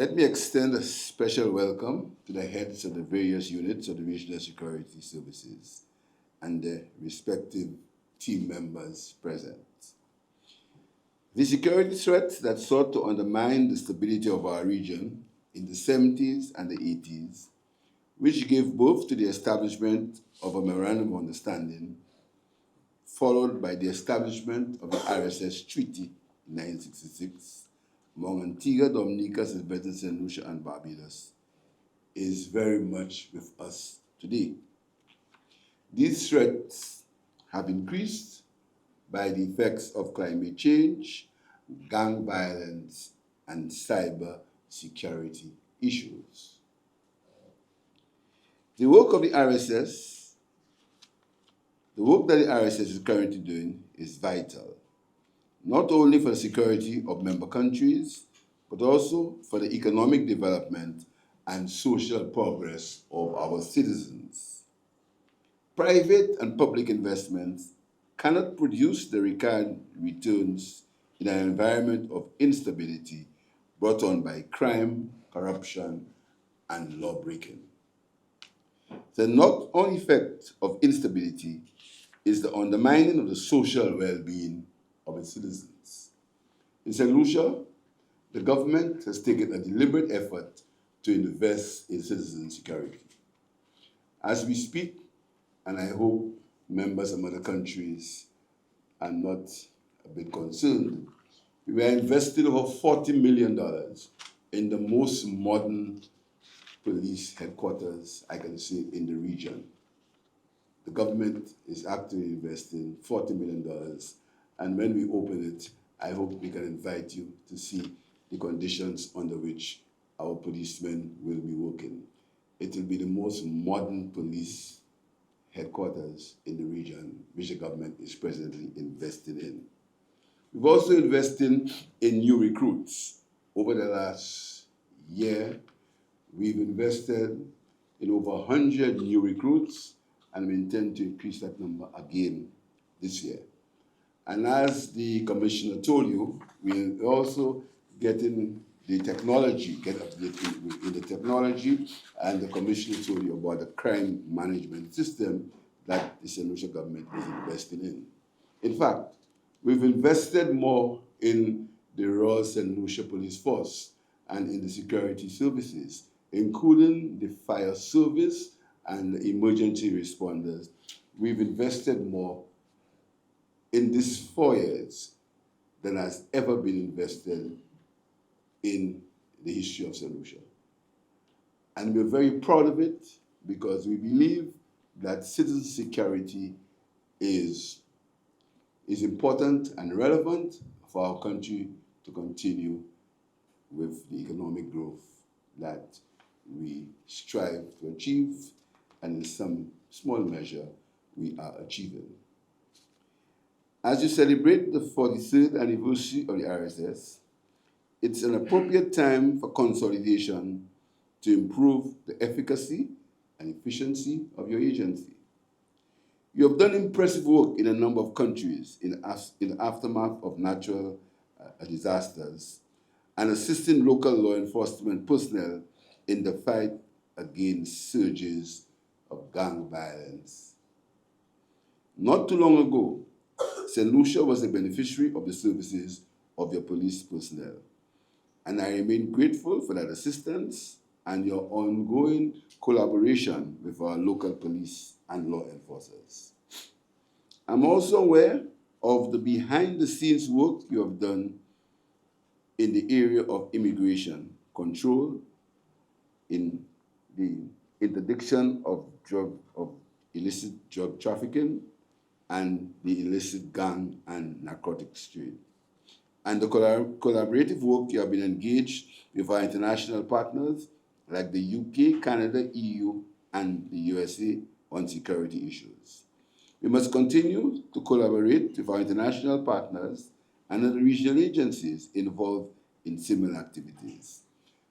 Let me extend a special welcome to the heads of the various units of the Regional Security Services and the respective team members present. The security threats that sought to undermine the stability of our region in the 70s and the 80s, which gave birth to the establishment of a Memorandum of Understanding, followed by the establishment of the RSS Treaty in 1966 among Antigua, Dominica, St. Lucia, and Barbados, is very much with us today. These threats have increased by the effects of climate change, gang violence, and cyber security issues. The work that the RSS is currently doing is vital, not only for the security of member countries, but also for the economic development and social progress of our citizens. Private and public investments cannot produce the required returns in an environment of instability brought on by crime, corruption, and law-breaking. The knock-on effect of instability is the undermining of the social well-being of its citizens. In Saint Lucia, the government has taken a deliberate effort to invest in citizen security. As we speak, and I hope members of other countries are not a bit concerned, we are investing over $40 million in the most modern police headquarters, I can say, in the region. The government is actively investing $40 million, and when we open it, I hope we can invite you to see the conditions under which our policemen will be working. It will be the most modern police headquarters in the region, which the government is presently investing in. We've also invested in new recruits. Over the last year, we've invested in over 100 new recruits, and we intend to increase that number again this year. And as the Commissioner told you, we're also getting the technology, get up in the technology, and the Commissioner told you about the crime management system that the Saint Lucia government is investing in. In fact, we've invested more in the Royal Saint Lucia Police Force and in the security services, including the fire service and the emergency responders. We've invested more in these 4 years than has ever been invested in the history of Saint Lucia. And we're very proud of it because we believe that citizen security is important and relevant for our country to continue with the economic growth that we strive to achieve, and in some small measure, we are achieving. As you celebrate the 43rd anniversary of the RSS, it's an appropriate time for consolidation to improve the efficacy and efficiency of your agency. You have done impressive work in a number of countries in the aftermath of natural disasters and assisting local law enforcement personnel in the fight against surges of gang violence. Not too long ago, Saint Lucia was a beneficiary of the services of your police personnel, and I remain grateful for that assistance and your ongoing collaboration with our local police and law enforcers. I'm also aware of the behind-the-scenes work you have done in the area of immigration control, in the interdiction of illicit drug trafficking, and the illicit gang and narcotics trade. And the collaborative work you have been engaged with our international partners like the UK, Canada, EU, and the USA on security issues. We must continue to collaborate with our international partners and other regional agencies involved in similar activities.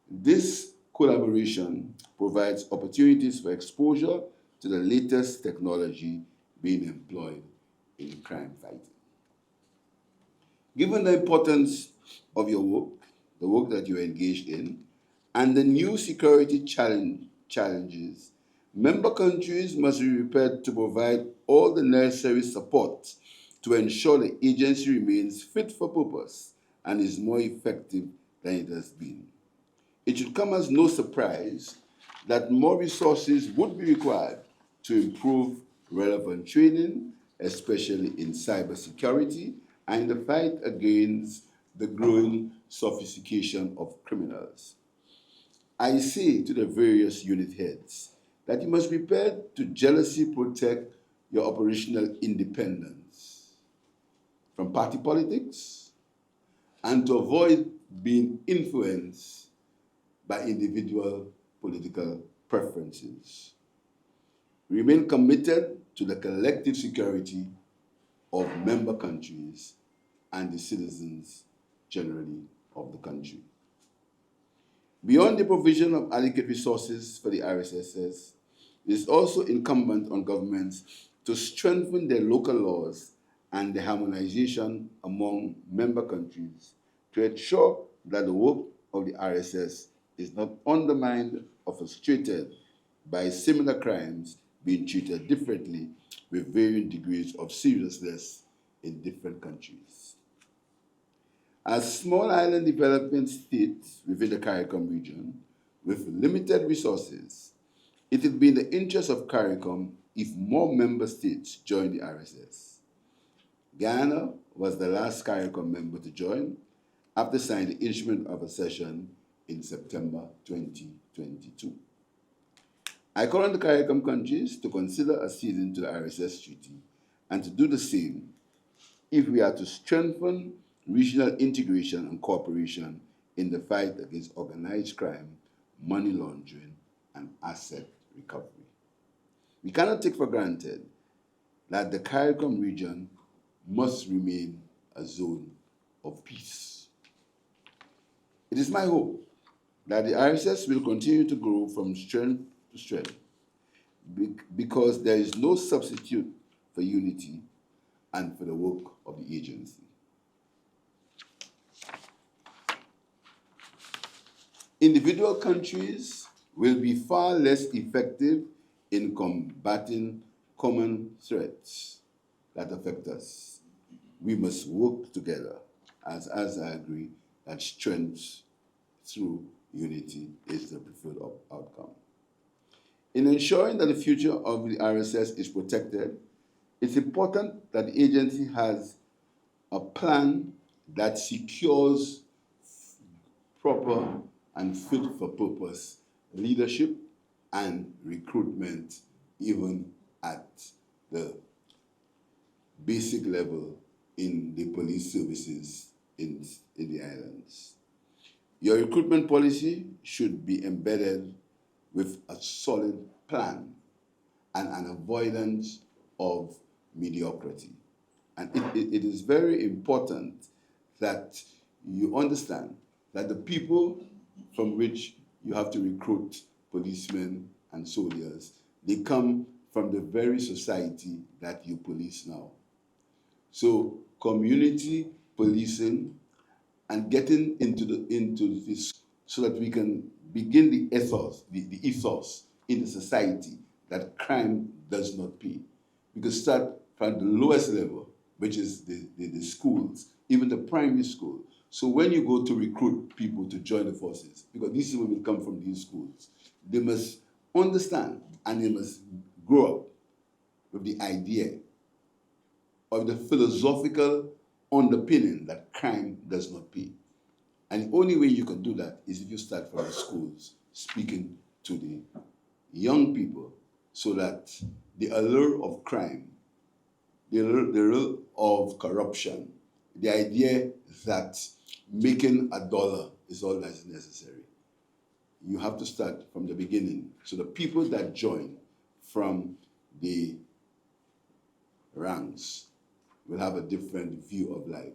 This collaboration provides opportunities for exposure to the latest technology being employed in crime fighting. Given the importance of your work, the work that you're engaged in, and the new security challenges, member countries must be prepared to provide all the necessary support to ensure the agency remains fit for purpose and is more effective than it has been. It should come as no surprise that more resources would be required to improve relevant training, especially in cybersecurity and the fight against the growing sophistication of criminals. I say to the various unit heads that you must be prepared to jealously protect your operational independence from party politics and to avoid being influenced by individual political preferences. Remain committed to the collective security of member countries and the citizens generally of the country. Beyond the provision of adequate resources for the RSSs, it is also incumbent on governments to strengthen their local laws and the harmonization among member countries to ensure that the work of the RSS is not undermined or frustrated by similar crimes being treated differently with varying degrees of seriousness in different countries. As small island development states within the CARICOM region with limited resources, it would be in the interest of CARICOM if more member states join the RSS. Ghana was the last CARICOM member to join after signing the Instrument of Accession in September 2022. I call on the CARICOM countries to consider acceding to the RSS Treaty and to do the same if we are to strengthen regional integration and cooperation in the fight against organized crime, money laundering, and asset recovery. We cannot take for granted that the CARICOM region must remain a zone of peace. It is my hope that the RSS will continue to grow from strength to strength because there is no substitute for unity and for the work of the agency. Individual countries will be far less effective in combating common threats that affect us. We must work together, as I agree, that strength through unity is the preferred outcome. In ensuring that the future of the RSS is protected, it's important that the agency has a plan that secures proper and fit for purpose leadership and recruitment, even at the basic level in the police services in the islands. Your recruitment policy should be embedded with a solid plan and an avoidance of mediocrity. And it is very important that you understand that the people from which you have to recruit policemen and soldiers, they come from the very society that you police now. So community policing and getting into this so that we can begin the ethos in the society that crime does not pay. We can start from the lowest level, which is the schools, even the primary school. So when you go to recruit people to join the forces, because these people will come from these schools, they must understand and they must grow up with the idea of the philosophical underpinning that crime does not pay. And the only way you can do that is if you start from the schools speaking to the young people so that the allure of crime, the allure of corruption, the idea that making a dollar is all that is necessary. You have to start from the beginning. So the people that join from the ranks will have a different view of life.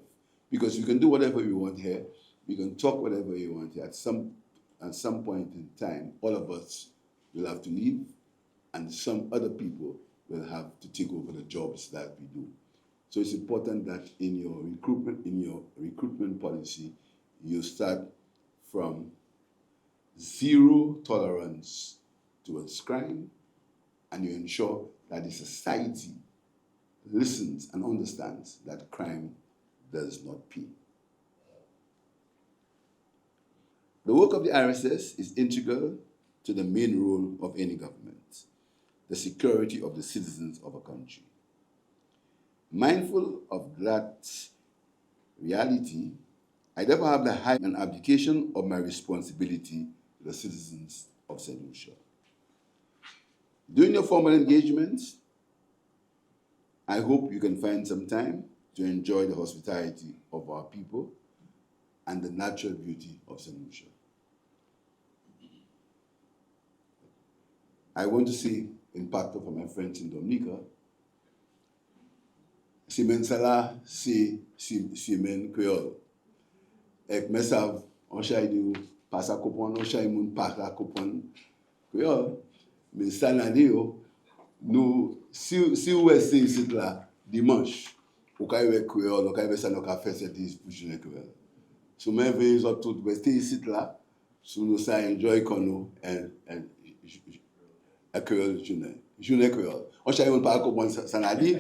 Because we can do whatever we want here, we can talk whatever we want here. At some point in time, all of us will have to leave, and some other people will have to take over the jobs that we do. So it's important that in your recruitment policy, you start from zero tolerance towards crime, and you ensure that the society listens and understands that crime does not pay. The work of the RSS is integral to the main role of any government, the security of the citizens of a country. Mindful of that reality, I therefore have the high and abdication of my responsibility to the citizens of Saint Lucia. During your formal engagements, I hope you can find some time to enjoy the hospitality of our people and the natural beauty of Saint Lucia. I want to say, in part for my friends in Dominica, si men sala, si men Creole. Ek mesav, on chay di ou pasa kopon, on chay moun pasa kopon Creole. Men sanadi yo, nou, si ou ese isit la, dimanche, ou ka ywe Creole, ou ka ywe san ou ka fese dis pou jounen Creole. So men veye zot tout, weste isit la, so nou sa enjoy kono, en a Creole jounen Creole. On chay moun pa kopon sanadi,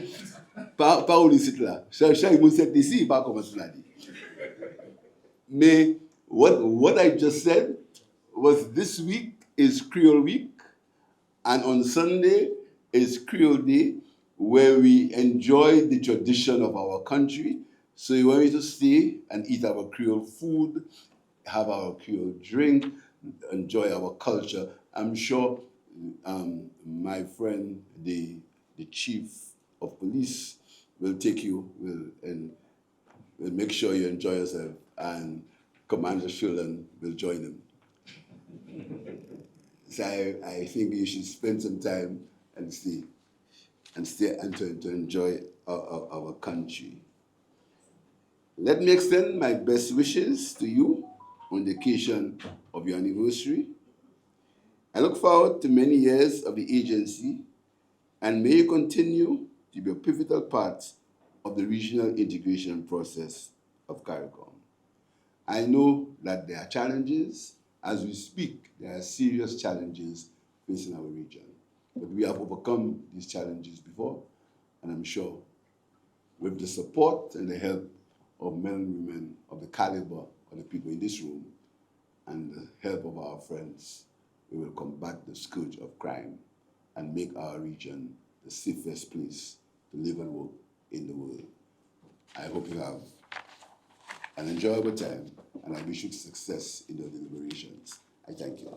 pa ou li sit la. Chay moun set disi, pa kopon sanadi. May what I just said was this week is Creole Week, and on Sunday is Creole Day, where we enjoy the tradition of our country. So you want me to stay and eat our Creole food, have our Creole drink, enjoy our culture. I'm sure my friend, the chief of police, will take you and will make sure you enjoy yourself, and Commander Shulan will join him. So I think you should spend some time and stay and to enjoy our country. Let me extend my best wishes to you on the occasion of your anniversary. I look forward to many years of the agency, and may you continue to be a pivotal part of the regional integration process of CARICOM. I know that there are challenges. As we speak, there are serious challenges facing our region. But we have overcome these challenges before, and I'm sure with the support and the help of men and women of the caliber of the people in this room and the help of our friends, we will combat the scourge of crime and make our region the safest place to live and work in the world. I hope you have an enjoyable time, and I wish you success in your deliberations. I thank you.